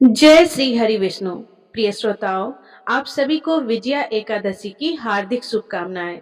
जय श्री हरि विष्णु। प्रिय श्रोताओं, आप सभी को विजया एकादशी की हार्दिक शुभकामनाएं।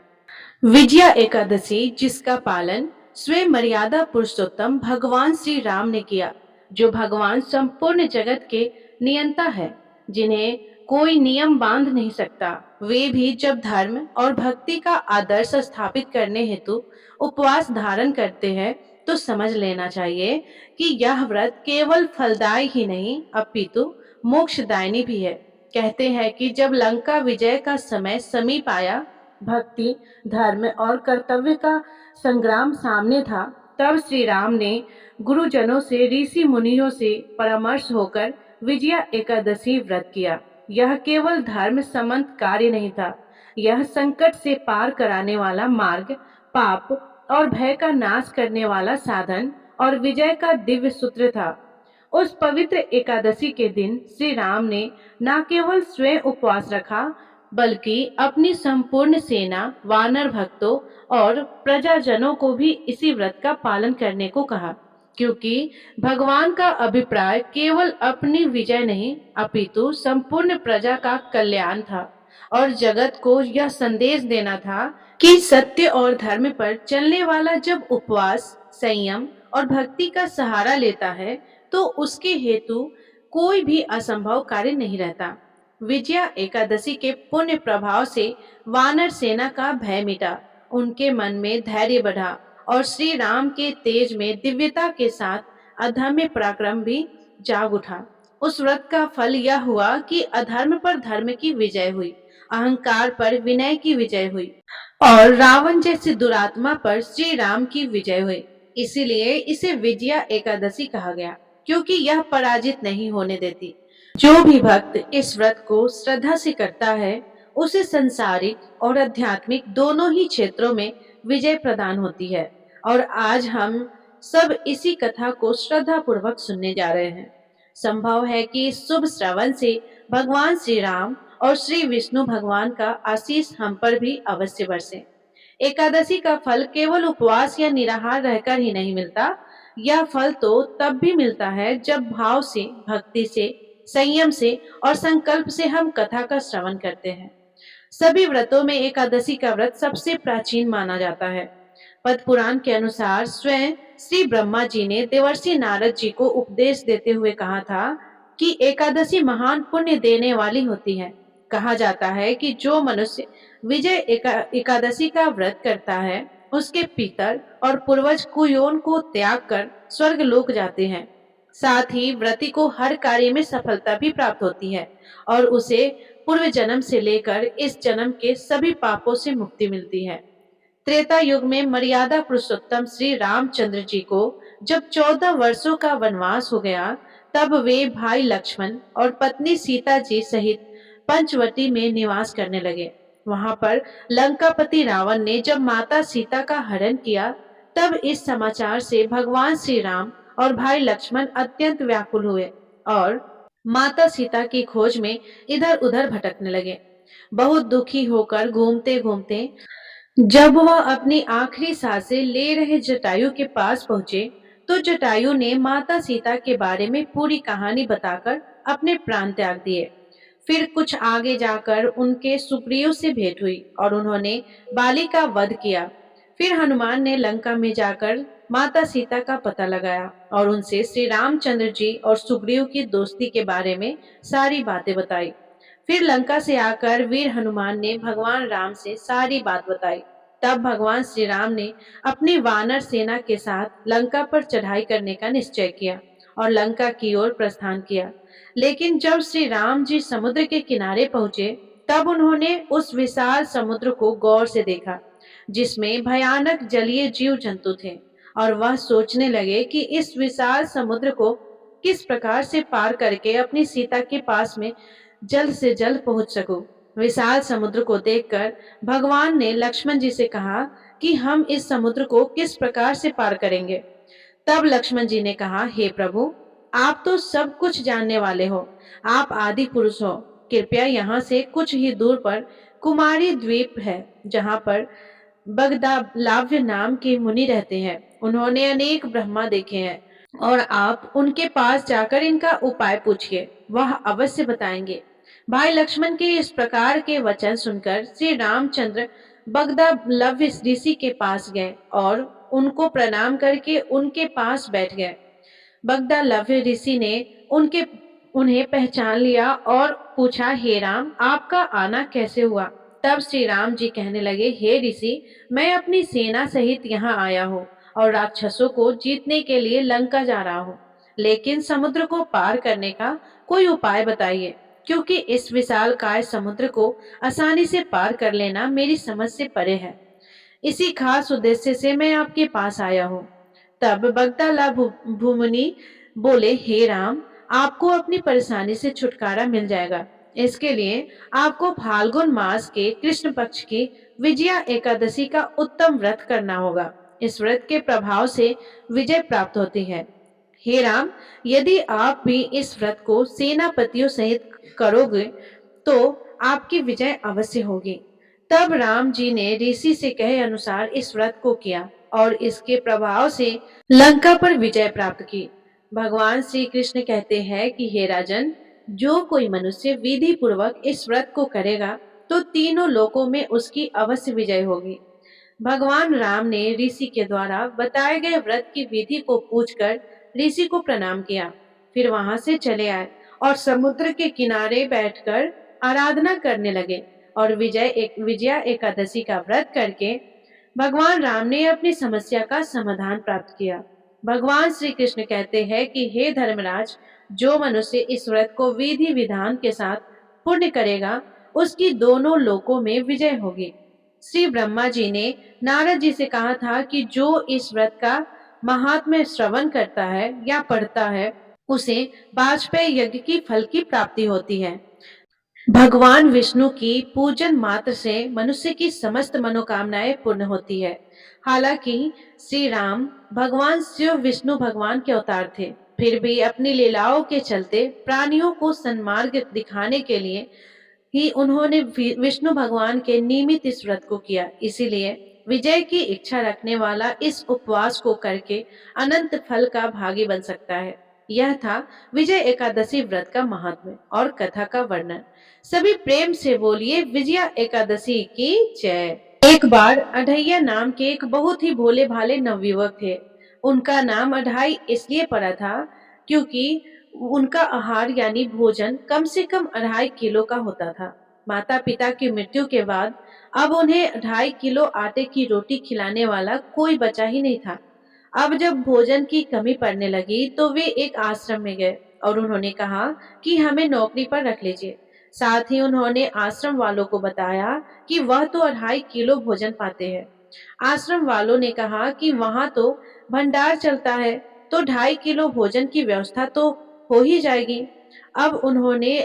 विजया एकादशी जिसका पालन स्वयं मर्यादा पुरुषोत्तम भगवान श्री राम ने किया, जो भगवान संपूर्ण जगत के नियंता है, जिन्हें कोई नियम बांध नहीं सकता। वे भी जब धर्म और भक्ति का आदर्श स्थापित करने हेतु उपवास धारण करते हैं, तो समझ लेना चाहिए कि यह व्रत केवल फलदायी ही नहीं अपितु मोक्षदायिनी भी है। कहते हैं कि जब लंका विजय का समय समीप आया, भक्ति, धर्म और कर्तव्य का संग्राम सामने था, तब श्री राम ने गुरुजनों से, ऋषि मुनियों से परामर्श होकर विजया एकादशी व्रत किया। यह केवल धर्म संबंध कार्य नहीं था, यह संकट से पार कराने वाला मार्ग, पाप और भय का नाश करने वाला साधन और विजय का दिव्य सूत्र था। उस पवित्र एकादशी के दिन श्री राम ने न केवल स्वयं उपवास रखा, बल्कि अपनी संपूर्ण सेना, वानर भक्तों और प्रजाजनों को भी इसी व्रत का पालन करने को कहा, क्योंकि भगवान का अभिप्राय केवल अपनी विजय नहीं अपितु संपूर्ण प्रजा का कल्याण था और जगत को यह संदेश देना था कि सत्य और धर्म पर चलने वाला जब उपवास, संयम और भक्ति का सहारा लेता है, तो उसके हेतु कोई भी असंभव कार्य नहीं रहता। विजया एकादशी के पुण्य प्रभाव से वानर सेना का भय मिटा, उनके मन में धैर्य बढ़ा और श्री राम के तेज में दिव्यता के साथ अदम्य पराक्रम भी जाग उठा। उस व्रत का फल यह हुआ कि अधर्म पर धर्म की विजय हुई, अहंकार पर विनय की विजय हुई और रावण जैसे दुरात्मा पर श्री राम की विजय हुई। इसीलिए इसे विजया एकादशी कहा गया, क्योंकि यह पराजित नहीं होने देती। जो भी भक्त इस व्रत को श्रद्धा से करता है, उसे संसारिक और आध्यात्मिक दोनों ही क्षेत्रों में विजय प्रदान होती है। और आज हम सब इसी कथा को श्रद्धा पूर्वक सुनने जा रहे हैं। संभव है कि इस शुभ श्रवण से भगवान श्री राम और श्री विष्णु भगवान का आशीष हम पर भी अवश्य बरसे। एकादशी का फल केवल उपवास या निराहार रहकर ही नहीं मिलता। यह फल तो तब भी मिलता है जब भाव से, भक्ति से, संयम से और संकल्प से हम कथा का श्रवण करते हैं। सभी व्रतों में एकादशी का व्रत सबसे प्राचीन माना जाता है। पद्म पुराण के अनुसार स्वयं श्री ब्रह्मा जी ने देवर्षि नारद जी को उपदेश देते हुए कहा था कि एकादशी महान पुण्य देने वाली होती है। कहा जाता है कि जो मनुष्य विजय एकादशी का व्रत करता है, उसके पितर और पूर्वज कुयोन को त्याग कर स्वर्ग लोक जाते हैं। साथ ही व्रती को हर कार्य में सफलता भी प्राप्त होती है और उसे पूर्व जन्म से लेकर इस जन्म के सभी पापों से मुक्ति मिलती है। त्रेता युग में मर्यादा पुरुषोत्तम श्री रामचंद्र जी को जब 14 वर्षों का वनवास हो गया, तब वे भाई लक्ष्मण और पत्नी सीता जी सहित पंचवटी में निवास करने लगे। वहां पर लंकापति रावण ने जब माता सीता का हरण किया, तब इस समाचार से भगवान श्री राम और भाई लक्ष्मण अत्यंत व्याकुल हुए और माता सीता की खोज में इधर उधर भटकने लगे। बहुत दुखी होकर घूमते घूमते जब वह अपनी आखिरी सांसें ले रहे जटायु के पास पहुंचे, तो जटायु ने माता सीता के बारे में पूरी कहानी बताकर अपने प्राण त्याग दिए। फिर कुछ आगे जाकर उनके सुग्रीव से भेंट हुई और उन्होंने बाली का वध किया। फिर हनुमान ने लंका में जाकर माता सीता का पता लगाया और उनसे श्री रामचंद्र जी और सुग्रीव की दोस्ती के बारे में सारी बातें बताई। फिर लंका से आकर वीर हनुमान ने भगवान राम से सारी बात बताई। तब भगवान श्री राम ने अपनी वानर सेना के साथ लंका पर चढ़ाई करने का निश्चय किया और लंका की ओर प्रस्थान किया। लेकिन जब श्री राम जी समुद्र के किनारे पहुंचे, तब उन्होंने उस विशाल समुद्र को गौर से देखा, जिसमें भयानक जलीय जीव जंतु थे, और वह सोचने लगे कि इस विशाल समुद्र को किस प्रकार से पार करके अपनी सीता के पास में जल्द से जल्द पहुंच सकूं। विशाल समुद्र को देखकर भगवान ने लक्ष्मण जी से कहा कि हम इस समुद्र को किस प्रकार से पार करेंगे। तब लक्ष्मण जी ने कहा, हे प्रभु, आप तो सब कुछ जानने वाले हो, आप आदि पुरुष हो। कृपया यहाँ से कुछ ही दूर पर कुमारी द्वीप है, जहाँ पर बगदालाव्य नाम के मुनि रहते हैं। उन्होंने अनेक ब्रह्मा देखे हैं और आप उनके पास जाकर इनका उपाय पूछिए, वह अवश्य बताएंगे। भाई लक्ष्मण के इस प्रकार के वचन सुनकर श्री रामचंद्र बगदा ऋषि के पास गए और उनको प्रणाम करके उनके पास बैठ गए। बगदा ऋषि ने उनके उन्हें पहचान लिया और पूछा, हे राम, आपका आना कैसे हुआ? तब श्री राम जी कहने लगे, हे ऋषि, मैं अपनी सेना सहित यहाँ आया हूँ और राक्षसों को जीतने के लिए लंका जा रहा हूँ, लेकिन समुद्र को पार करने का कोई उपाय बताइए, क्योंकि इस विशालकाय समुद्र को आसानी से पार कर लेना मेरी समझ से परे है। इसी खास उद्देश्य से मैं आपके पास आया हूँ। तब बगदाला भूमुनि बोले, हे राम, आपको अपनी परेशानी से छुटकारा मिल जाएगा। इसके लिए आपको फाल्गुन मास के कृष्ण पक्ष की विजया एकादशी का उत्तम व्रत करना होगा। इस व्रत के प्रभाव से विजय प्राप्त होती है। हे राम, यदि आप भी इस व्रत को सेनापतियों सहित करोगे तो आपकी विजय अवश्य होगी। तब राम जी ने ऋषि से कहे अनुसार इस व्रत को किया और इसके प्रभाव से लंका पर विजय प्राप्त की। भगवान श्री कृष्ण कहते हैं कि हे राजन, जो कोई मनुष्य विधि पूर्वक इस व्रत को करेगा तो तीनों लोकों में उसकी अवश्य विजय होगी। भगवान राम ने ऋषि के द्वारा बताए गए व्रत की विधि को पूछकर ऋषि को प्रणाम किया। फिर वहां से चले आए और समुद्र के किनारे बैठकर आराधना करने लगे और विजया एकादशी का व्रत करके भगवान राम ने अपनी समस्या का समाधान प्राप्त किया। भगवान श्री कृष्ण कहते हैं कि हे धर्मराज, जो मनुष्य इस व्रत को विधि विधान के साथ पुण्य करेगा उसकी दोनों लोकों में विजय होगी। श्री ब्रह्मा जी ने नारद जी से कहा था कि जो इस व्रत का महात्म्य श्रवण करता है या पढ़ता है उसे वाजपेयी यज्ञ की फल की प्राप्ति होती है। भगवान विष्णु की पूजन मात्र से मनुष्य की समस्त मनोकामनाएं पूर्ण होती है। हालांकि श्री राम भगवान शिव विष्णु भगवान के अवतार थे, फिर भी अपनी लीलाओं के चलते प्राणियों को सन्मार्ग दिखाने के लिए ही उन्होंने विष्णु भगवान के निमित्त इस व्रत को किया। इसीलिए विजय की इच्छा रखने वाला इस उपवास को करके अनंत फल का भागी बन सकता है। यह था विजय एकादशी व्रत का महात्म्य और कथा का वर्णन। सभी प्रेम से बोलिए विजया एकादशी की जय। एक बार अढ़ैया नाम के एक बहुत ही भोले भाले नवयुवक थे। उनका नाम अढ़ाई इसलिए पड़ा था क्योंकि उनका आहार यानी भोजन कम से कम 2.5 किलो का होता था। माता पिता की मृत्यु के बाद अब उन्हें 2.5 किलो आटे की रोटी खिलाने वाला कोई बचा ही नहीं था। अब जब भोजन की कमी पड़ने लगी तो वे एक आश्रम में गए और उन्होंने कहा कि हमें नौकरी पर रख लीजिए। साथ ही उन्होंने आश्रम वालों को बताया कि वह तो 2.5 किलो भोजन पाते हैं। आश्रम वालों ने कहा कि वहां तो भंडार चलता है, तो 2.5 किलो भोजन की व्यवस्था तो हो ही जाएगी। अब उन्होंने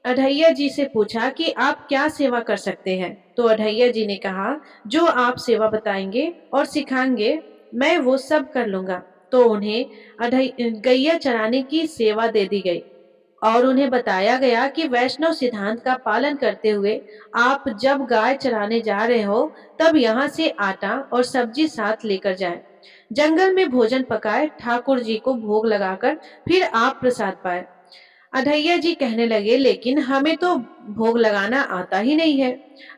अढ़ैया जी से पूछा कि आप क्या सेवा कर सकते हैं। तो अढ़ैया जी ने कहा, जो आप सेवा बताएंगे और सिखाएंगे मैं वो सब कर लूंगा। तो उन्हें गैया चराने की सेवा दे दी गई और उन्हें बताया गया कि वैष्णव सिद्धांत का पालन करते हुए आप जब गाय चराने जा रहे हो तब यहाँ से आटा और सब्जी साथ लेकर जाएं। जंगल में भोजन पकाए ठाकुर जी को भोग लगाकर फिर आप प्रसाद पाए। अढ़ैया जी कहने लगे, लेकिन हमें तो भोग लगाना आता ही नहीं है।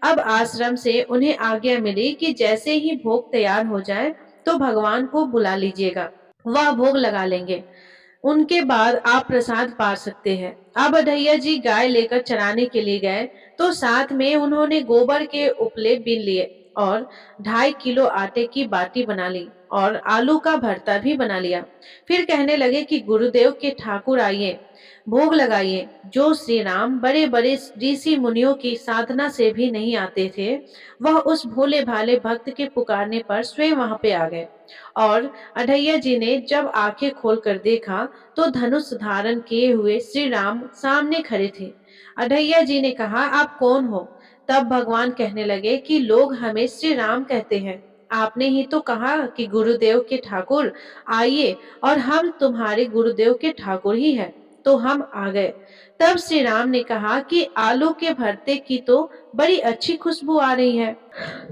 अब आश्रम से उन्हें आज्ञा मिली कि जैसे ही भोग तैयार हो जाए तो भगवान को बुला लीजिएगा, वह भोग लगा लेंगे, उनके बाद आप प्रसाद पा सकते हैं। अब अढ़ैया जी गाय लेकर चराने के लिए गए तो साथ में उन्होंने गोबर के उपले बीन लिए और 2.5 किलो आटे की बाटी बना ली और आलू का भरता भी बना लिया। फिर कहने लगे कि गुरुदेव के ठाकुर आइए, भोग लगाइए। जो श्री राम बड़े बड़े ऋषि मुनियों की साधना से भी नहीं आते थे, वह उस भोले भाले भक्त के पुकारने पर स्वयं वहां पे आ गए। और अढ़ैया जी ने जब आंखें खोलकर देखा तो धनुष धारण किए हुए श्री राम सामने खड़े थे। अढ़ैया जी ने कहा, आप कौन हो? तब भगवान कहने लगे कि लोग हमें श्री राम कहते हैं। आपने ही तो कहा कि गुरुदेव के ठाकुर आइए और हम तुम्हारे गुरुदेव के ठाकुर ही हैं, तो हम आ गए। तब श्री राम ने कहा कि आलू के भरते की तो बड़ी अच्छी खुशबू आ रही है,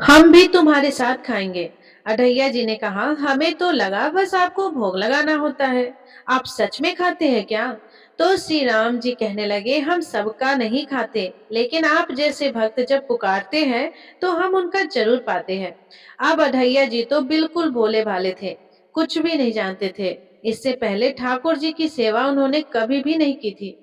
हम भी तुम्हारे साथ खाएंगे। अढैया जी ने कहा, हमें तो लगा बस आपको भोग लगाना होता है, आप सच में खाते हैं क्या? तो श्री राम जी कहने लगे, हम सबका नहीं खाते, लेकिन आप जैसे भक्त जब पुकारते हैं तो हम उनका जरूर पाते हैं। अब अढैया जी तो बिल्कुल भोले भाले थे, कुछ भी नहीं जानते थे। इससे पहले ठाकुर जी की सेवा उन्होंने कभी भी नहीं की थी,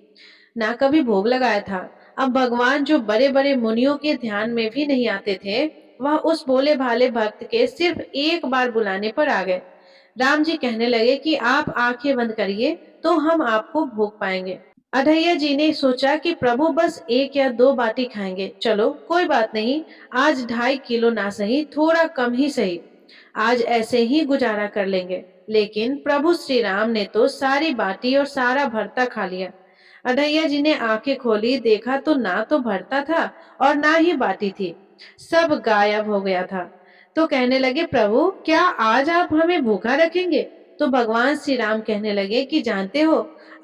ना कभी भोग लगाया था। अब भगवान जो बड़े बड़े मुनियों के ध्यान में भी नहीं आते थे, वह उस भोले भाले भक्त के सिर्फ एक बार बुलाने पर आ गए। राम जी कहने लगे कि आप आंखें बंद करिए तो हम आपको भोग पाएंगे। अढैया जी ने सोचा कि प्रभु बस एक या दो बाटी खाएंगे, चलो कोई बात नहीं, आज 2.5 किलो ना सही, थोड़ा कम ही सही, आज ऐसे ही गुजारा कर लेंगे। लेकिन प्रभु श्री राम ने तो सारी बाटी और सारा भरता खा लिया। अढैया जी ने आंखें खोली, देखा तो ना तो भरता था और ना ही बाटी थी, सब गायब हो गया था। तो कहने लगे, प्रभु क्या आज आप हमें भूखा रखेंगे? तो भगवान श्री राम कहने लगे कि जानते हो,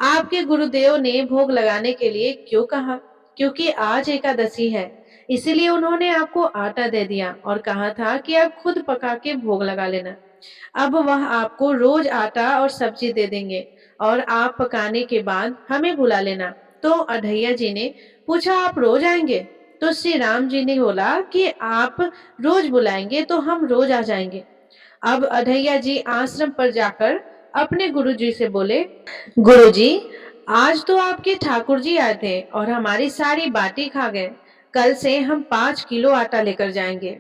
आपके गुरुदेव ने भोग लगाने के लिए क्यों कहा? क्योंकि आज एकादशी है, इसीलिए उन्होंने आपको आटा दे दिया और कहा था कि आप खुद पका के भोग लगा लेना। अब वह आपको रोज आटा और सब्जी दे देंगे और आप पकाने के बाद हमें बुला लेना। तो अढैया जी ने पूछा, आप रोज आएंगे? तो श्री राम जी ने बोला कि आप रोज बुलाएंगे तो हम रोज आ जाएंगे। अब अढैया जी आश्रम पर जाकर अपने गुरुजी से बोले, गुरुजी, आज तो आपके ठाकुर जी आए थे और हमारी सारी बाटी खा गए। कल से हम 5 किलो आटा लेकर जाएंगे,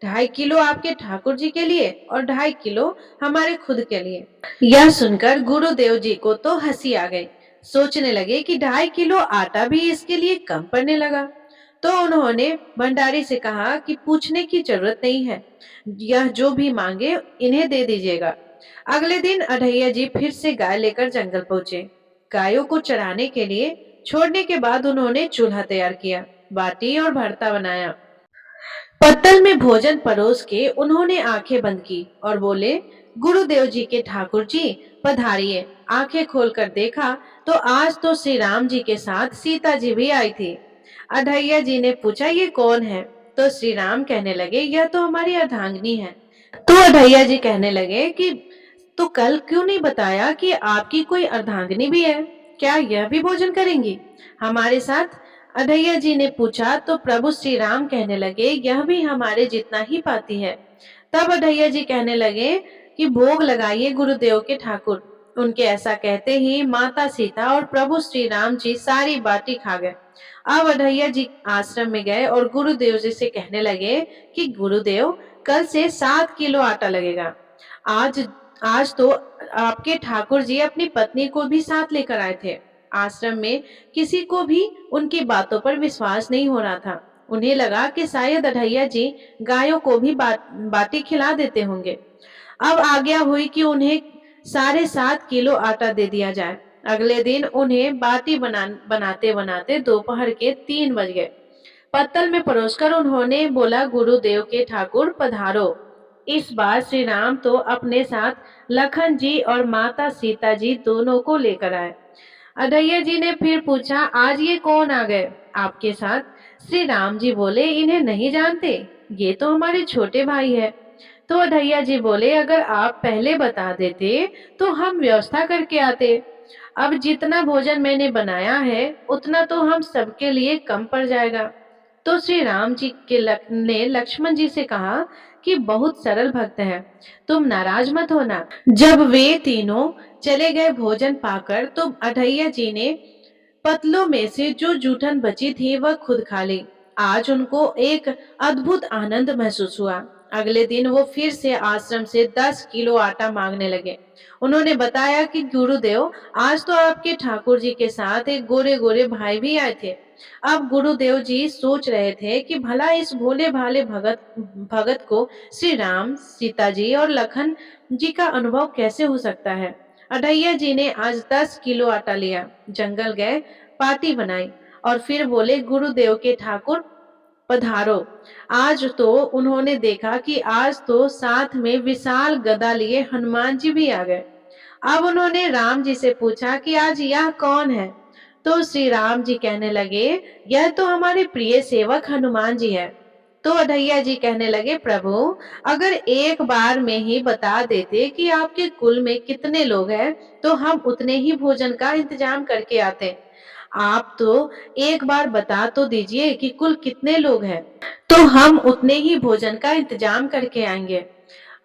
2.5 किलो आपके ठाकुर जी के लिए और 2.5 किलो हमारे खुद के लिए। यह सुनकर गुरुदेव जी को तो हंसी आ गई, सोचने लगे कि 2.5 किलो आटा भी इसके लिए कम पड़ने लगा। तो उन्होंने भंडारी से कहा कि पूछने की जरूरत नहीं है, यह जो भी मांगे इन्हें दे दीजिएगा। अगले दिन अढैया जी फिर से गाय लेकर जंगल पहुंचे। गायों को चराने के लिए छोड़ने के बाद उन्होंने चूल्हा तैयार किया, बाटी और भरता बनाया। पत्तल में भोजन परोस के उन्होंने आंखें बंद की और बोले, गुरुदेव जी के ठाकुर जी पधारिए। आंखें खोलकर देखा तो आज तो श्री राम जी के साथ सीता जी भी आई थी। अढैया जी ने पूछा, ये कौन है? तो श्री राम कहने लगे, यह तो हमारी अर्धांगिनी है। तो अढैया जी कहने लगे कि तो कल क्यों नहीं बताया कि आपकी कोई अर्धांगिनी भी है? क्या यह भी भोजन करेंगी हमारे साथ? अढैया जी ने पूछा तो प्रभु श्री राम कहने लगे, यह भी हमारे जितना ही पाती है। तब अढैया जी कहने लगे कि भोग लगाइए गुरुदेव के ठाकुर। उनके ऐसा कहते ही माता सीता और प्रभु श्री राम जी सारी बाटी खा गए। अब अढैया जी आश्रम में गए और गुरुदेव जी से कहने लगे कि गुरुदेव, कल से 7 किलो आटा लगेगा। आज आज तो आपके ठाकुर जी अपनी पत्नी को भी साथ लेकर आए थे। आश्रम में किसी को भी उनकी बातों पर विश्वास नहीं हो रहा था। उन्हें लगा कि शायद अढैया जी गायों को भी बाटी खिला देते होंगे। अब आज्ञा हुई कि उन्हें 7.5 किलो आटा दे दिया जाए। अगले दिन उन्हें बाटी बनाते बनाते दोपहर के 3 बज गए। पत्तल में परोसकर उन्होंने बोला, गुरुदेव के ठाकुर पधारो। इस बार श्री राम तो अपने साथ लखन जी और माता सीता जी दोनों को लेकर आए। अढैया जी ने फिर पूछा, आज ये कौन आ गए आपके साथ? श्री राम जी बोले, इन्हें नहीं जानते, ये तो हमारे छोटे भाई है। तो अढैया जी बोले, अगर आप पहले बता देते तो हम व्यवस्था करके आते। अब जितना भोजन मैंने बनाया है उतना तो हम सबके लिए कम पड़ जाएगा। तो श्री राम जी के ने लक्ष्मण जी से कहा कि बहुत सरल भक्त है, तुम नाराज मत होना। जब वे तीनों चले गए भोजन पाकर, तो अढैया जी ने पतलों में से जो जूठन बची थी वह खुद खा ली। आज उनको एक अद्भुत आनंद महसूस हुआ। अगले दिन वो फिर से आश्रम से 10 किलो आटा मांगने लगे। उन्होंने बताया कि गुरुदेव, आज तो आपके ठाकुर जी के साथ एक गोरे गोरे भाई भी आए थे। अब गुरुदेव जी सोच रहे थे कि भला इस भोले भाले भगत भगत को श्री राम, सीता जी और लखन जी का अनुभव कैसे हो सकता है। अढैया जी ने आज 10 किलो आटा लिया, जंगल गए, पार्टी बनाई और फिर बोले, गुरुदेव के ठाकुर पधारो। आज तो उन्होंने देखा कि आज तो साथ में विशाल गदा लिए हनुमान जी भी आ गए। अब उन्होंने राम जी से पूछा कि आज यह कौन है? तो श्री राम जी कहने लगे, यह तो हमारे प्रिय सेवक हनुमान जी है। तो अढैया जी कहने लगे, प्रभु अगर एक बार में ही बता देते कि आपके कुल में कितने लोग हैं तो हम उतने ही भोजन का इंतजाम करके आते। आप तो एक बार बता तो दीजिए कि कुल कितने लोग हैं, तो हम उतने ही भोजन का इंतजाम करके आएंगे।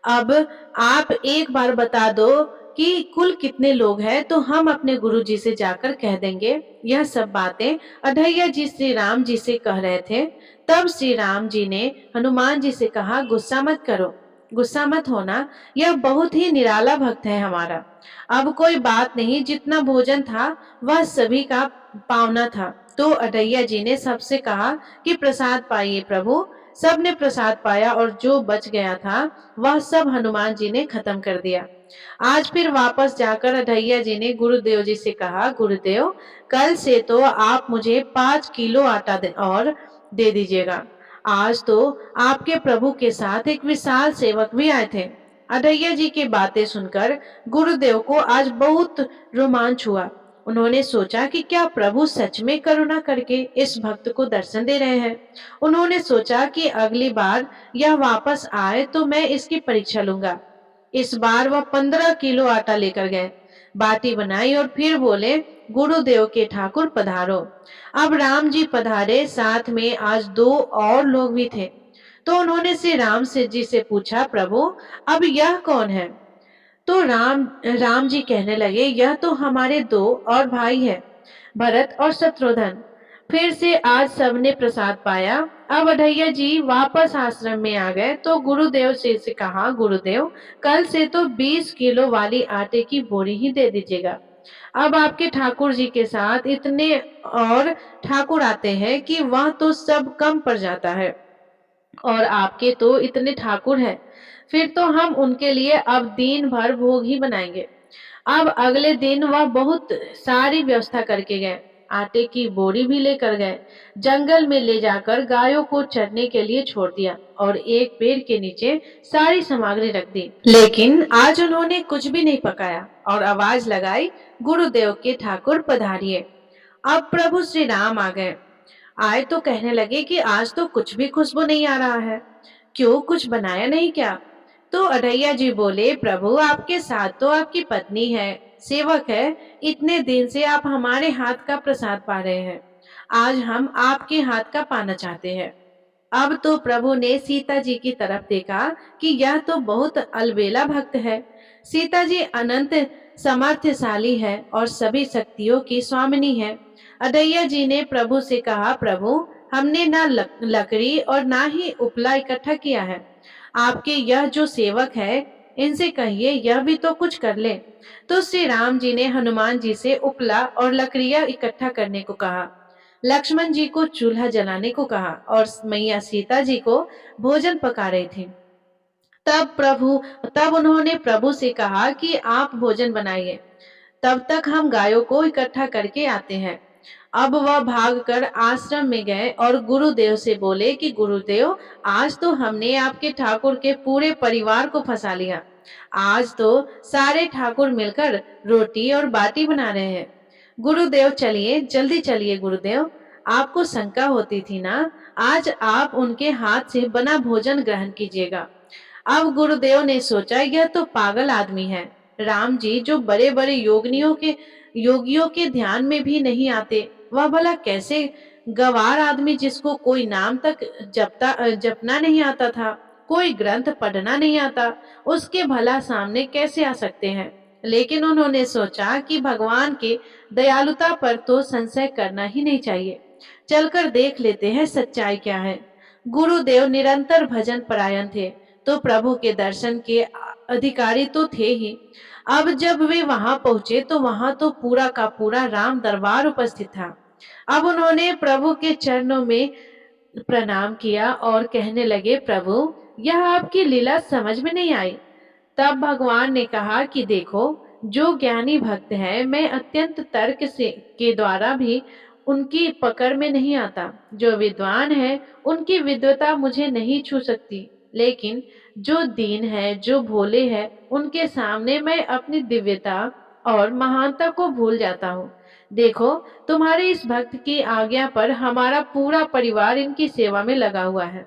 अब आप एक बार बता दो कि कुल कितने लोग हैं तो हम अपने गुरुजी से जाकर कह देंगे। यह सब बातें अढैया जी श्री राम जी से कह रहे थे। तब श्री राम जी ने हनुमान जी से कहा, गुस्सा मत करो, गुस्सा मत होना, यह बहुत ही निराला भक्त है हमारा। अब कोई बात नहीं, जितना भोजन था वह सभी का पावना था। तो अढैया जी ने सबसे कहा कि प्रसाद पाइए प्रभु। सबने प्रसाद पाया और जो बच गया था वह सब हनुमान जी ने खत्म कर दिया। आज फिर वापस जाकर अढैया जी ने गुरुदेव जी से कहा, गुरुदेव कल से तो आप मुझे 5 किलो आटा और दे दीजिएगा। आज तो आपके प्रभु के साथ एक विशाल सेवक भी आए थे। अढैया जी की बातें सुनकर गुरुदेव को आज बहुत रोमांच हुआ। उन्होंने सोचा कि क्या प्रभु सच में करुणा करके इस भक्त को दर्शन दे रहे हैं। उन्होंने सोचा कि अगली बार यह वापस आए तो मैं इसकी परीक्षा लूंगा। इस बार वह 15 किलो आटा लेकर गए, बाटी बनाई और फिर बोले, गुरुदेव के ठाकुर पधारो। अब राम जी पधारे, साथ में आज 2 और लोग भी थे। तो उन्होंने श्री राम से जी से पूछा, प्रभु अब यह कौन है? तो राम जी कहने लगे, यह तो हमारे 2 और भाई है, भरत और शत्रुघ्न। फिर से आज सबने प्रसाद पाया। अब अढैया जी वापस आश्रम में आ गए तो गुरुदेव से कहा, गुरुदेव कल से तो 20 किलो वाली आटे की बोरी ही दे दीजिएगा। अब आपके ठाकुर जी के साथ इतने और ठाकुर आते हैं कि वह तो सब कम पड़ जाता है, और आपके तो इतने ठाकुर हैं, फिर तो हम उनके लिए अब दिन भर भोग ही बनाएंगे। अब अगले दिन वह बहुत सारी व्यवस्था करके गए, आटे की बोरी भी लेकर गए, जंगल में ले जाकर गायों को चरने के लिए छोड़ दिया और एक पेड़ के नीचे सारी सामग्री रख दी। लेकिन आज उन्होंने कुछ भी नहीं पकाया और आवाज लगाई, गुरुदेव के ठाकुर पधारिए। अब प्रभु श्री राम आ गए। आए तो कहने लगे कि आज तो कुछ भी खुशबू नहीं आ रहा है, क्यों कुछ बनाया नहीं क्या? तो अढैया जी बोले, प्रभु आपके साथ तो आपकी पत्नी है, सेवक है, इतने दिन से आप हमारे हाथ का प्रसाद पा रहे हैं, आज हम आपके हाथ का पाना चाहते हैं। अब तो प्रभु ने सीता जी की तरफ देखा कि यह तो बहुत अलबेला भक्त है। सीता जी अनंत समर्थशाली है और सभी शक्तियों की स्वामिनी है। अढैया जी ने प्रभु से कहा, प्रभु हमने ना लकड़ी और ना ही उपला इकट्ठा किया है, आपके यह जो सेवक है इनसे कहिए यह भी तो कुछ कर ले। तो श्री राम जी ने हनुमान जी से उपला और लकड़ियां इकट्ठा करने को कहा, लक्ष्मण जी को चूल्हा जलाने को कहा और मैया सीता जी को भोजन पका रही थी। तब उन्होंने प्रभु से कहा कि आप भोजन बनाइए, तब तक हम गायों को इकट्ठा करके आते हैं। अब वह भागकर आश्रम में गए और गुरुदेव से बोले कि गुरुदेव आज तो हमने आपके ठाकुर के पूरे परिवार को फंसा लिया। आज तो सारे ठाकुर मिलकर रोटी और बाटी बना रहे हैं। गुरुदेव चलिए, जल्दी चलिए गुरुदेव, आपको शंका होती थी ना, आज आप उनके हाथ से बना भोजन ग्रहण कीजिएगा। अब गुरुदेव ने सोचा, यह तो पागल आदमी है। राम जी जो बड़े बड़े योगियों के ध्यान में भी नहीं आते, वह भला कैसे गवार आदमी जिसको कोई नाम तक जपना नहीं आता था, कोई ग्रंथ पढ़ना नहीं आता, उसके भला सामने कैसे आ सकते हैं। लेकिन उन्होंने सोचा कि भगवान के दयालुता पर तो संशय करना ही नहीं चाहिए, चलकर देख लेते हैं सच्चाई क्या है। गुरुदेव निरंतर भजन परायण थे, तो प्रभु के दर्शन के अधिकारी तो थे ही। अब जब वे वहां पहुंचे तो वहां तो पूरा का पूरा राम दरबार उपस्थित था। अब उन्होंने प्रभु के चरणों में प्रणाम किया और कहने लगे, प्रभु यह आपकी लीला समझ में नहीं आई। तब भगवान ने कहा कि देखो, जो ज्ञानी भक्त है मैं अत्यंत तर्क से के द्वारा भी उनकी पकड़ में नहीं आता। जो विद्वान है उनकी विद्वता मुझे नहीं छू सकती, लेकिन जो दीन है, जो भोले है, उनके सामने मैं अपनी दिव्यता और महानता को भूल जाता हूँ। देखो, तुम्हारे इस भक्त की आज्ञा पर हमारा पूरा परिवार इनकी सेवा में लगा हुआ है।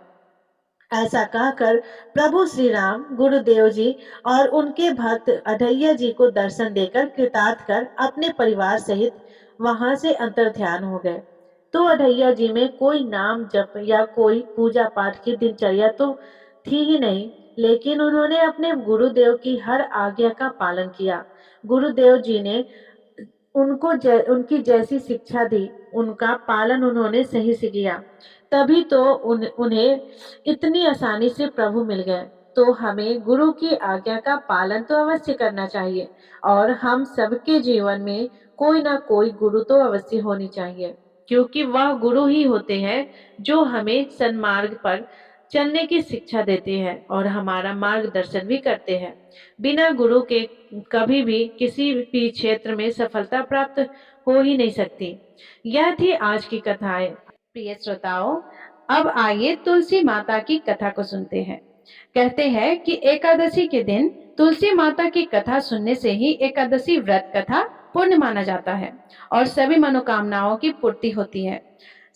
ऐसा कहकर प्रभु श्री राम गुरुदेव जी और उनके भक्त अढ़ैया जी को दर्शन देकर कृतार्थ कर अपने परिवार सहित वहां से अंतर्ध्यान हो गए। तो अढ़ैया जी में कोई नाम जप या कोई पूजा पाठ की दिनचर्या तो थी ही नहीं, लेकिन उन्होंने अपने गुरुदेव की हर आज्ञा का पालन किया। गुरुदेव जी ने उनकी जैसी शिक्षा दी, उनका पालन उन्होंने सही से किया, तभी तो उन्हें इतनी आसानी से प्रभु मिल गए। तो हमें गुरु की आज्ञा का पालन तो अवश्य करना चाहिए, और हम सबके जीवन में कोई ना कोई गुरु तो अवश्य होनी चाहिए, क्योंकि वह गुरु ही होते हैं जो हमें सन्मार्ग पर चलने की शिक्षा देते हैं और हमारा मार्गदर्शन भी करते हैं। बिना गुरु के कभी भी किसी भी क्षेत्र में सफलता प्राप्त हो ही नहीं सकती। यह थी आज की कथाएं। प्रिय श्रोताओं, अब आइए तुलसी माता की कथा को सुनते हैं। कहते हैं कि एकादशी के दिन तुलसी माता की कथा सुनने से ही एकादशी व्रत कथा पुण्य माना जाता है और सभी मनोकामनाओं की पूर्ति होती है।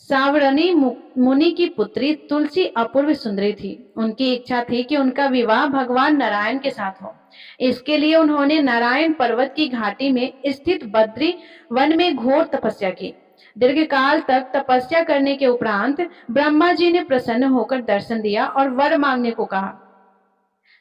सावरणी मुनि की पुत्री तुलसी अपूर्व सुंदरी थी। उनकी इच्छा थी कि उनका विवाह भगवान नारायण के साथ हो। इसके लिए उन्होंने नारायण पर्वत की घाटी में स्थित बद्री वन में घोर तपस्या की। दीर्घकाल तक तपस्या करने के उपरांत ब्रह्मा जी ने प्रसन्न होकर दर्शन दिया और वर मांगने को कहा।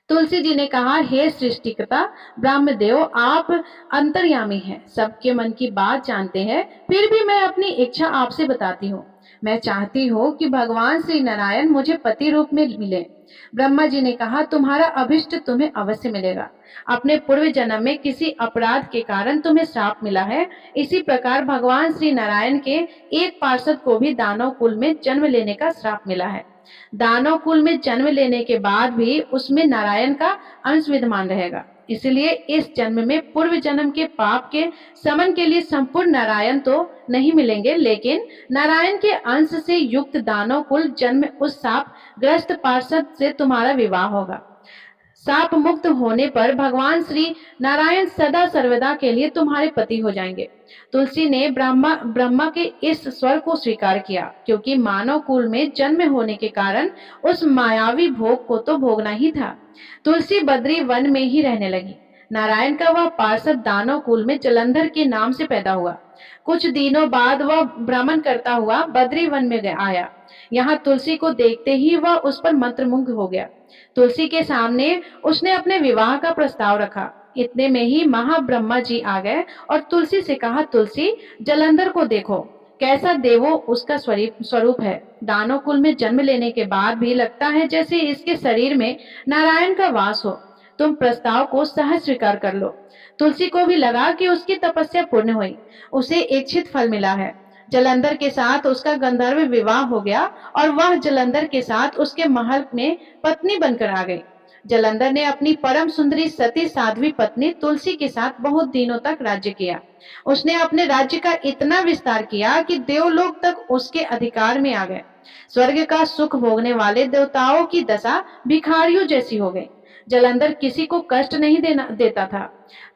तुलसी जी ने कहा, हे सृष्टिकर्ता ब्रह्मदेव, आप अंतर्यामी हैं, सबके मन की बात जानते हैं, फिर भी मैं अपनी इच्छा आपसे बताती हूँ। मैं चाहती हूँ कि भगवान श्री नारायण मुझे पति रूप में मिले। ब्रह्मा जी ने कहा, तुम्हारा अभिष्ट तुम्हें अवश्य मिलेगा। अपने पूर्व जन्म में किसी अपराध के कारण तुम्हें श्राप मिला है। इसी प्रकार भगवान श्री नारायण के एक पार्षद को भी दानव कुल में जन्म लेने का श्राप मिला है। दानव कुल में जन्म लेने के बाद भी उसमें नारायण का अंश विद्यमान रहेगा। इसलिए इस जन्म में पूर्व जन्म के पाप के समन के लिए संपूर्ण नारायण तो नहीं मिलेंगे, लेकिन नारायण के अंश से युक्त दानव कुल जन्म उस शाप ग्रस्त पार्षद से तुम्हारा विवाह होगा। शाप मुक्त होने पर भगवान श्री नारायण सदा सर्वदा के लिए तुम्हारे पति हो जाएंगे। तुलसी ने ब्रह्मा के इस स्वर को स्वीकार किया, क्योंकि मानव कुल में जन्म होने के कारण उस मायावी भोग को तो भोगना ही था। तुलसी बद्री वन में ही रहने लगी। नारायण का वह पार्षद दानव कुल में जलंधर के नाम से पैदा हुआ। कुछ दिनों बाद वह भ्रमण करता हुआ बद्री वन में आया। यहाँ तुलसी को देखते ही वह उस पर मंत्रमुग्ध हो गया। तुलसी के सामने उसने अपने विवाह का प्रस्ताव रखा। इतने में ही महाब्रह्मा जी आ गए और तुलसी से कहा, तुलसी, जलंधर को देखो, कैसा देवो उसका स्वरूप है। दानव कुल में जन्म लेने के बाद भी लगता है जैसे इसके शरीर में नारायण का वास हो। तुम प्रस्ताव को सहज स्वीकार कर लो। तुलसी को भी लगा कि उसकी तपस्या पूर्ण हुई, उसे इच्छित फल मिला है। जलंधर के साथ उसका गंधर्व विवाह हो गया और वह जलंधर के साथ उसके महल में पत्नी बनकर आ गई। जलंधर ने अपनी परम सुंदरी सती साध्वी पत्नी तुलसी के साथ बहुत दिनों तक राज्य किया। उसने अपने राज्य का इतना विस्तार किया कि देवलोक तक उसके अधिकार में आ गए। स्वर्ग का सुख भोगने वाले देवताओं की दशा भिखारियों जैसी हो गई। जलंधर किसी को कष्ट नहीं देता था,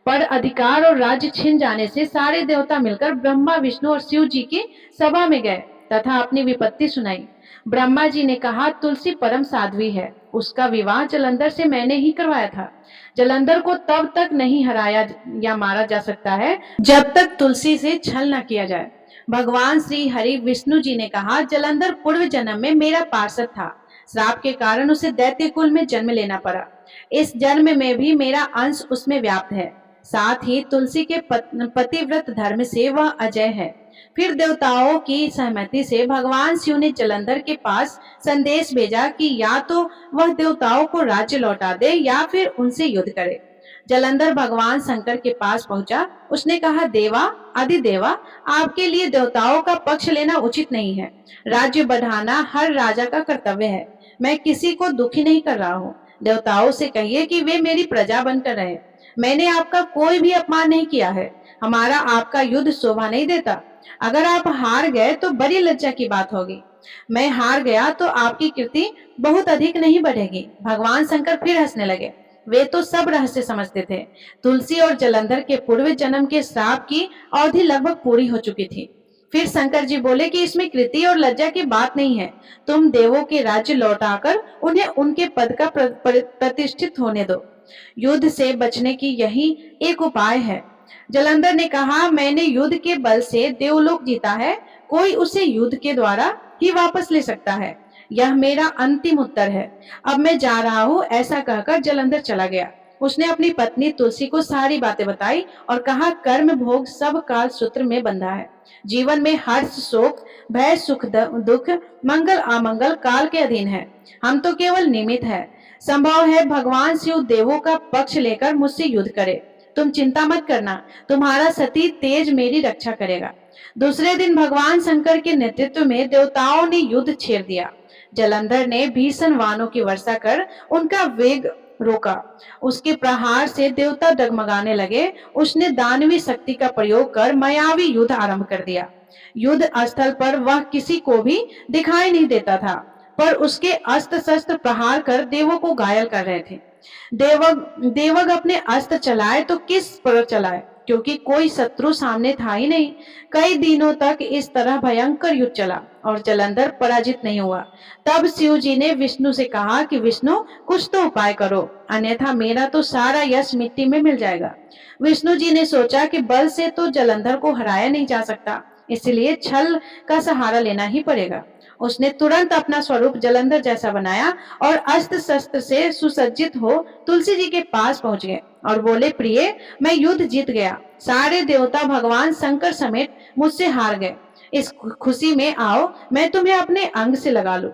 पर अधिकार और राज्य छिन जाने से सारे देवता मिलकर ब्रह्मा, विष्णु और शिव जी की सभा में गए तथा अपनी विपत्ति सुनाई। ब्रह्मा जी ने कहा, तुलसी परम साध्वी है, उसका विवाह जलंधर से मैंने ही करवाया था। जलंधर को तब तक नहीं हराया या मारा जा सकता है जब तक तुलसी से छल न किया जाए। भगवान श्री हरि विष्णु जी ने कहा, जलंधर पूर्व जन्म में मेरा पार्षद था। श्राप के कारण उसे दैत्य कुल में जन्म लेना पड़ा। इस जन्म में भी मेरा अंश उसमें व्याप्त है। साथ ही तुलसी के पतिव्रत धर्म से वह अजय है। फिर देवताओं की सहमति से भगवान शिव ने जलंधर के पास संदेश भेजा कि या तो वह देवताओं को राज्य लौटा दे या फिर उनसे युद्ध करे। जलंधर भगवान शंकर के पास पहुंचा। उसने कहा, देवा, आदिदेवा, आपके लिए देवताओं का पक्ष लेना उचित नहीं है। राज्य बढ़ाना हर राजा का कर्तव्य है। मैं किसी को दुखी नहीं कर रहा हूँ। देवताओं से कहिए कि वे मेरी प्रजा बनकर रहे। मैंने आपका कोई भी अपमान नहीं किया है। हमारा आपका युद्ध शोभा नहीं देता। अगर आप हार गए तो बड़ी लज्जा की बात होगी। मैं हार गया तो आपकी कीर्ति बहुत अधिक नहीं बढ़ेगी। भगवान शंकर फिर हंसने लगे। वे तो सब रहस्य समझते थे। तुलसी और जलंधर के पूर्व जन्म के श्राप की अवधि लगभग पूरी हो चुकी थी। फिर शंकर जी बोले कि इसमें कृति और लज्जा की बात नहीं है, तुम देवों के राज्य लौटाकर उन्हें उनके पद का प्रतिष्ठित होने दो। युद्ध से बचने की यही एक उपाय है। जलंधर ने कहा, मैंने युद्ध के बल से देवलोक जीता है, कोई उसे युद्ध के द्वारा ही वापस ले सकता है। यह मेरा अंतिम उत्तर है। अब मैं जा रहा हूँ। ऐसा कहकर जलंधर चला गया। उसने अपनी पत्नी तुलसी को सारी बातें बताई और कहा, कर्म भोग सब काल सूत्र में बंधा है। जीवन में हर्ष शोक भय सुख दुख मंगल अमंगल काल के अधीन है। हम तो केवल निमित्त है। संभव है भगवान शिव देवों का पक्ष लेकर मुझसे युद्ध करे। तुम चिंता मत करना, तुम्हारा सती तेज मेरी रक्षा करेगा। दूसरे दिन भगवान शंकर के नेतृत्व में देवताओं ने युद्ध छेड़ दिया। जलंधर ने भीषण वाणों की वर्षा कर उनका वेग रोका। उसके प्रहार से देवता डगमगाने लगे। उसने दानवी शक्ति का प्रयोग कर मायावी युद्ध आरंभ कर दिया। युद्ध स्थल पर वह किसी को भी दिखाई नहीं देता था, पर उसके अस्त्र शस्त्र प्रहार कर देवों को घायल कर रहे थे। देवग अपने अस्त्र चलाए तो किस पर चलाए, क्योंकि कोई शत्रु सामने था ही नहीं। कई दिनों तक इस तरह भयंकर युद्ध चला और जलंधर पराजित नहीं हुआ। तब शिव जी ने विष्णु से कहा कि विष्णु, कुछ तो उपाय करो, अन्यथा मेरा तो सारा यश मिट्टी में मिल जाएगा। विष्णु जी ने सोचा कि बल से तो जलंधर को हराया नहीं जा सकता, इसलिए छल का सहारा लेना ही पड़ेगा। उसने तुरंत अपना स्वरूप जलंधर जैसा बनाया और अस्त्र शस्त्र से सुसज्जित हो तुलसी जी के पास पहुंच गए और बोले, प्रिय, मैं युद्ध जीत गया। सारे देवता भगवान शंकर समेत मुझसे हार गए। इस खुशी में आओ, मैं तुम्हें अपने अंग से लगा लूं।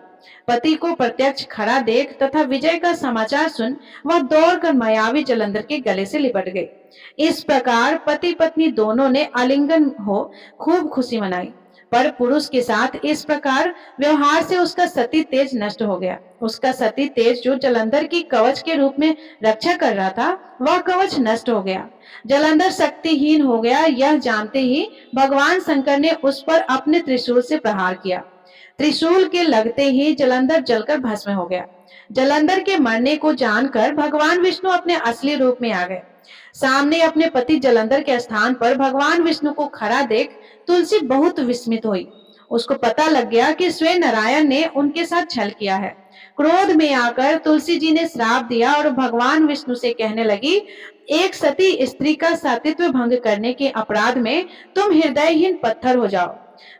पति को प्रत्यक्ष खड़ा देख तथा विजय का समाचार सुन वह दौड़कर मायावी जलंधर के गले से लिपट गई। इस प्रकार पति पत्नी दोनों ने आलिंगन हो खूब खुशी मनाई। पर पुरुष के साथ इस प्रकार व्यवहार से उसका सती तेज नष्ट हो गया। उसका सती तेज जो जलंधर की कवच के रूप में रक्षा कर रहा था, वह कवच नष्ट हो गया। जलंधर शक्तिहीन हो गया। यह जानते ही भगवान शंकर ने उस पर अपने त्रिशूल से प्रहार किया। त्रिशूल के लगते ही जलंधर जलकर भस्म हो गया। जलंधर के मरने को जानकर भगवान विष्णु अपने असली रूप में आ गए। सामने अपने पति जलंधर के स्थान पर भगवान विष्णु को खड़ा देख तुलसी बहुत विस्मित हुई। उसको पता लग गया कि स्वयं नारायण ने उनके साथ छल किया है। क्रोध में आकर तुलसी जी ने श्राप दिया और भगवान विष्णु से कहने लगी, एक सती स्त्री का सतीत्व भंग करने के अपराध में तुम हृदयहीन पत्थर हो जाओ।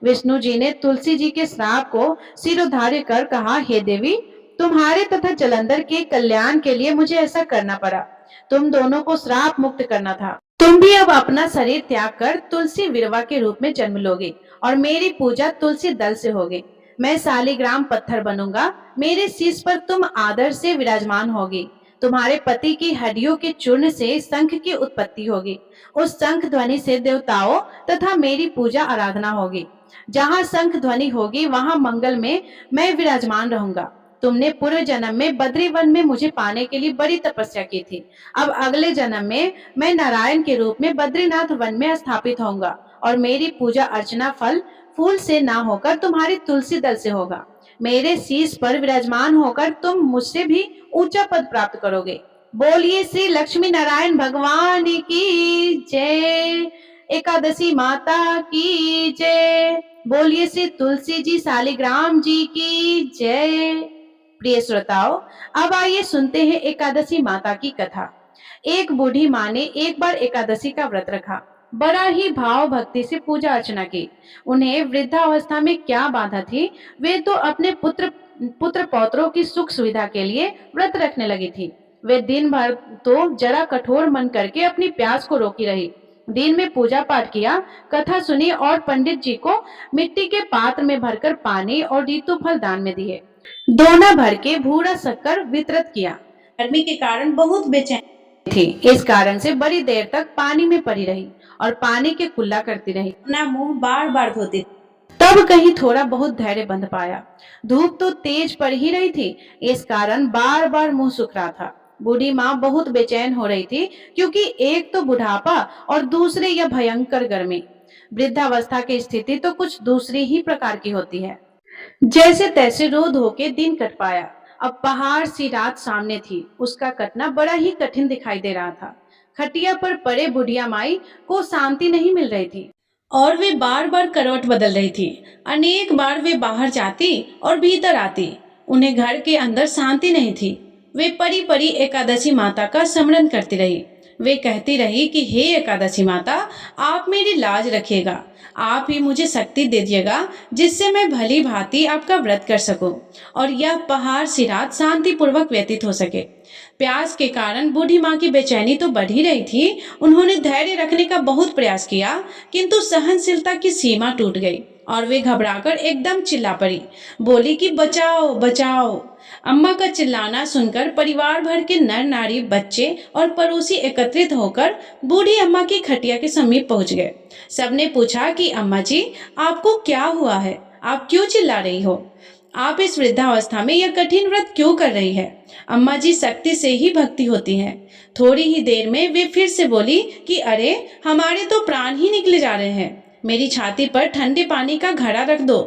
विष्णु जी ने तुलसी जी के श्राप को सिरोधार्य कर कहा, हे देवी, तुम्हारे तथा जलंधर के कल्याण के लिए मुझे ऐसा करना पड़ा। तुम दोनों को श्राप मुक्त करना था। तुम भी अब अपना शरीर त्याग कर तुलसी विरवा के रूप में जन्म लोगे और मेरी पूजा तुलसी दल से होगी। मैं शालिग्राम पत्थर बनूंगा। मेरे शीश पर तुम आदर से विराजमान होगी। तुम्हारे पति की हड्डियों के चूर्ण से शंख की उत्पत्ति होगी। उस शंख ध्वनि से देवताओं तथा मेरी पूजा आराधना होगी। जहाँ शंख ध्वनि होगी वहाँ मंगल में मैं विराजमान रहूंगा। तुमने पूर्व जन्म में बद्री वन में मुझे पाने के लिए बड़ी तपस्या की थी। अब अगले जन्म में मैं नारायण के रूप में बद्रीनाथ वन में स्थापित होऊंगा और मेरी पूजा अर्चना फल फूल से ना होकर तुम्हारी तुलसी दल से होगा। मेरे शीश पर विराजमान होकर तुम मुझसे भी ऊंचा पद प्राप्त करोगे। बोलिए श्री लक्ष्मी नारायण भगवान की जय। एकादशी माता की जय। बोलिए श्री तुलसी जी शालिग्राम जी की जय। प्रिय श्रोताओं, अब आइए सुनते हैं एकादशी माता की कथा। एक बूढ़ी माँ ने एक बार एकादशी का व्रत रखा। बड़ा ही भाव भक्ति से पूजा अर्चना की। उन्हें वृद्धावस्था में क्या बाधा थी, वे तो अपने पुत्र पौत्रों की सुख सुविधा के लिए व्रत रखने लगी थी। वे दिन भर तो जरा कठोर मन करके अपनी प्यास को रोकी रही। दिन में पूजा पाठ किया, कथा सुनी और पंडित जी को मिट्टी के पात्र में भरकर पानी और ऋतु फल दान में दिए। दोना भर के भूरा शक्कर वितरित किया। गर्मी के कारण बहुत बेचैन थी, इस कारण से बड़ी देर तक पानी में पड़ी रही और पानी के कुल्ला करती रही। अपना मुंह बार बार धोती। तब कहीं थोड़ा बहुत धैर्य बंध पाया। धूप तो तेज पड़ ही रही थी, इस कारण बार बार मुंह सूख रहा था। बूढ़ी माँ बहुत बेचैन हो रही थी, क्योंकि एक तो बुढ़ापा और दूसरे यह भयंकर गर्मी। वृद्धावस्था की स्थिति तो कुछ दूसरी ही प्रकार की होती है। जैसे तैसे रो धो के दिन कट पाया। अब पहाड़ सी रात सामने थी, उसका कटना बड़ा ही कठिन दिखाई दे रहा था। खटिया पर पड़े बुढ़िया माई को शांति नहीं मिल रही थी। और वे बार बार करवट बदल रही थी। अनेक बार वे बाहर जाती और भीतर आती। उन्हें घर के अंदर शांति नहीं थी। वे परी परी एकादशी माता का स्मरण करती रही। वे कहती रही कि हे एकादशी माता, आप मेरी लाज रखिएगा। आप ही मुझे शक्ति दीजिएगा जिससे मैं भली भांति आपका व्रत कर सकूं और यह पहाड़ सी रात शांतिपूर्वक व्यतीत हो सके। प्यास के कारण बूढ़ी माँ की बेचैनी तो बढ़ ही रही थी। उन्होंने धैर्य रखने का बहुत प्रयास किया, किंतु सहनशीलता की सीमा टूट गई और वे घबराकर एकदम चिल्ला पड़ी। बोली कि बचाओ बचाओ। अम्मा का चिल्लाना सुनकर परिवार भर के नर नारी, बच्चे और पड़ोसी एकत्रित होकर बूढ़ी अम्मा की खटिया के समीप पहुंच गए। सबने पूछा कि अम्मा जी, आपको क्या हुआ है? आप क्यों चिल्ला रही हो? आप इस वृद्धावस्था में यह कठिन व्रत क्यों कर रही है? अम्मा जी, शक्ति से ही भक्ति होती है। थोड़ी ही देर में वे फिर से बोली कि अरे, हमारे तो प्राण ही निकले जा रहे हैं। मेरी छाती पर ठंडे पानी का घड़ा रख दो।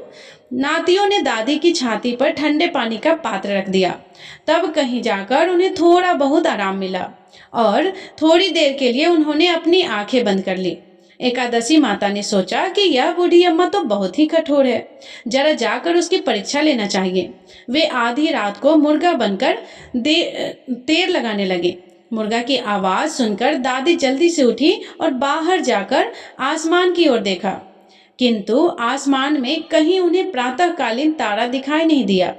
नातियों ने दादी की छाती पर ठंडे पानी का पात्र रख दिया। तब कहीं जाकर उन्हें थोड़ा बहुत आराम मिला और थोड़ी देर के लिए उन्होंने अपनी आंखें बंद कर ली। एकादशी माता ने सोचा कि यह बूढ़ी अम्मा तो बहुत ही कठोर है, जरा जाकर उसकी परीक्षा लेना चाहिए। वे आधी रात को मुर्गा बनकर देर लगाने लगे। मुर्गा की आवाज सुनकर दादी जल्दी से उठी और बाहर जाकर आसमान की ओर देखा, किंतु आसमान में कहीं उन्हें प्रातःकालीन तारा दिखाई नहीं दिया।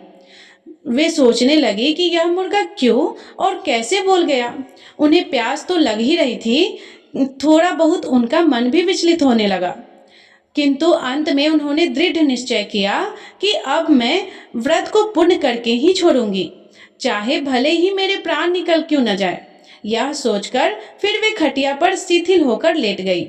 वे सोचने लगी कि यह मुर्गा क्यों और कैसे बोल गया। उन्हें प्यास तो लग ही रही थी, थोड़ा बहुत उनका मन भी विचलित होने लगा, किंतु अंत में उन्होंने दृढ़ निश्चय किया कि अब मैं व्रत को पूर्ण करके ही छोड़ूंगी, चाहे भले ही मेरे प्राण निकल क्यों न जाए। यह सोचकर फिर वे खटिया पर शिथिल होकर लेट गई।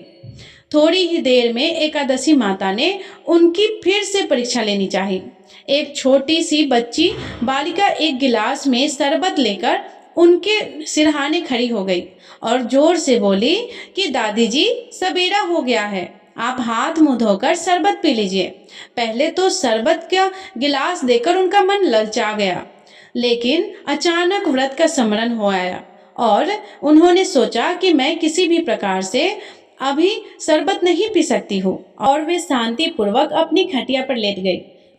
थोड़ी ही देर में एकादशी माता ने उनकी फिर से परीक्षा लेनी चाहिए। एक छोटी सी बच्ची बालिका एक गिलास में शरबत लेकर उनके सिरहाने खड़ी हो गई और जोर से बोली कि दादी जी, सवेरा हो गया है, आप हाथ मुंह धोकर शरबत पी लीजिए। पहले तो शरबत का गिलास देकर उनका मन ललचा गया, लेकिन अचानक व्रत का स्मरण हो आया और उन्होंने सोचा कि मैं किसी भी प्रकार से अभी शरबत नहीं पी सकती हूँ, और वे शांति पूर्वक अपनी खटिया पर लेट गई।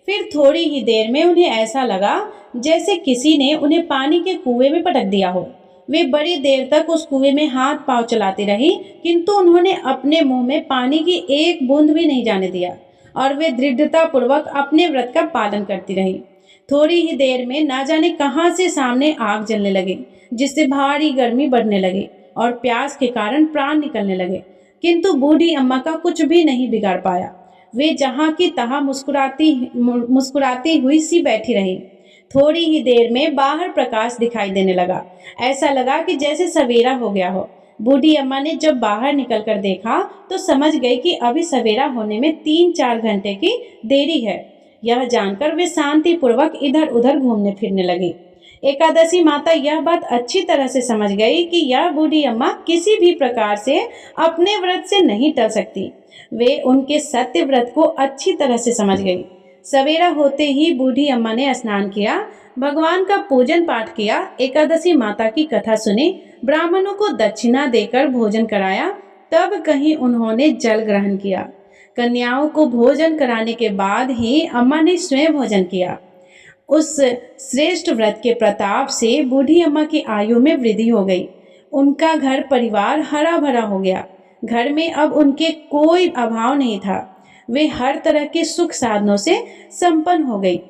फिर थोड़ी ही देर में उन्हें ऐसा लगा जैसे किसी ने उन्हें पानी के कुएं में पटक दिया हो। वे बड़ी देर तक उस कुएं में हाथ पांव चलाती रही, किंतु उन्होंने अपने मुंह में पानी की एक बूंद भी नहीं जाने दिया और वे दृढ़ता पूर्वक अपने व्रत का पालन करती रही। थोड़ी ही देर में ना जाने कहां से सामने आग जलने लगी, जिससे भारी गर्मी बढ़ने लगी और प्यास के कारण प्राण निकलने लगे, किंतु बूढ़ी अम्मा का कुछ भी नहीं बिगाड़ पाया। वे जहां की तहां मुस्कुराती हुई सी बैठी रही। थोड़ी ही देर में बाहर प्रकाश दिखाई देने लगा। ऐसा लगा कि जैसे सवेरा हो गया हो। बूढ़ी अम्मा ने जब बाहर निकलकर देखा तो समझ गई कि अभी सवेरा होने में 3-4 घंटे की देरी है। यह जानकर वे शांति पूर्वक इधर उधर घूमने फिरने लगी। एकादशी माता यह बात अच्छी तरह से समझ गई कि यह बूढ़ी अम्मा किसी भी प्रकार से अपने व्रत से नहीं टल सकती। वे उनके सत्य व्रत को अच्छी तरह से समझ गई। सवेरा होते ही बूढ़ी अम्मा ने स्नान किया, भगवान का पूजन पाठ किया, एकादशी माता की कथा सुनी, ब्राह्मणों को दक्षिणा देकर भोजन कराया, तब कहीं उन्होंने जल ग्रहण किया। कन्याओं को भोजन कराने के बाद ही अम्मा ने स्वयं भोजन किया। उस श्रेष्ठ व्रत के प्रताप से बूढ़ी अम्मा की आयु में वृद्धि हो गई। उनका घर परिवार हरा भरा हो गया। घर में अब उनके कोई अभाव नहीं था। वे हर तरह के सुख साधनों से संपन्न हो गई।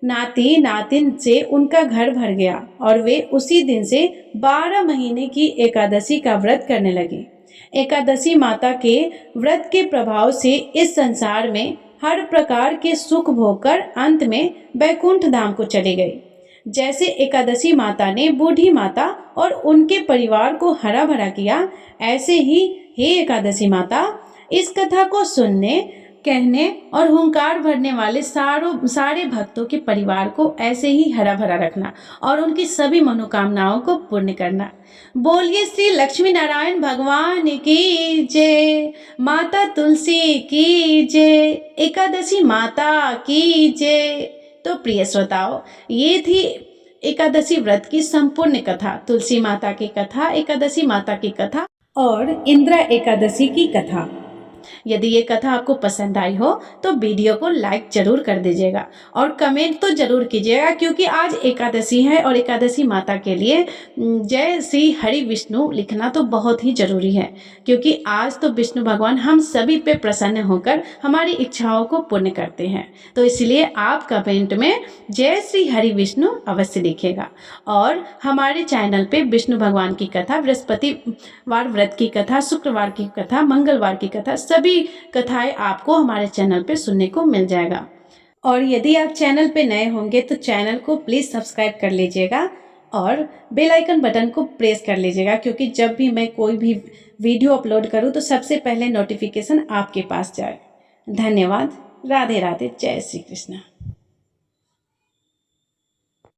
नाती नातिन से उनका घर भर गया और वे उसी दिन से 12 महीने की एकादशी का व्रत करने लगी। एकादशी माता के व्रत के प्रभाव से इस संसार में हर प्रकार के सुख भोगकर अंत में बैकुंठ धाम को चली गई। जैसे एकादशी माता ने बूढ़ी माता और उनके परिवार को हरा भरा किया, ऐसे ही हे एकादशी माता, इस कथा को सुनने, कहने और हुंकार भरने वाले सारे भक्तों के परिवार को ऐसे ही हरा भरा रखना और उनकी सभी मनोकामनाओं को पूर्ण करना। बोलिए श्री लक्ष्मी नारायण भगवान की जय, माता तुलसी की जय, एकादशी माता की जय। तो प्रिय श्रोताओं, ये थी एकादशी व्रत की संपूर्ण कथा, तुलसी माता की कथा, एकादशी माता की कथा और इंद्रा एकादशी की कथा। यदि ये कथा आपको पसंद आई हो तो वीडियो को लाइक जरूर कर दीजिएगा और कमेंट तो जरूर कीजिएगा, क्योंकि आज एकादशी है और एकादशी माता के लिए जय श्री हरि विष्णु लिखना तो बहुत ही जरूरी है, क्योंकि आज तो विष्णु भगवान हम सभी पे प्रसन्न होकर हमारी इच्छाओं को पूर्ण करते हैं। तो इसलिए आप कमेंट में जय श्री हरि विष्णु अवश्य लिखिएगा। और हमारे चैनल पे विष्णु भगवान की कथा, बृहस्पतिवार व्रत की कथा, शुक्रवार की कथा, मंगलवार की कथा, सभी कथाएं आपको हमारे चैनल पे सुनने को मिल जाएगा। और यदि आप चैनल पे नए होंगे तो चैनल को प्लीज़ सब्सक्राइब कर लीजिएगा और बेल आइकन बटन को प्रेस कर लीजिएगा, क्योंकि जब भी मैं कोई भी वीडियो अपलोड करूं तो सबसे पहले नोटिफिकेशन आपके पास जाए। धन्यवाद। राधे राधे। जय श्री कृष्ण।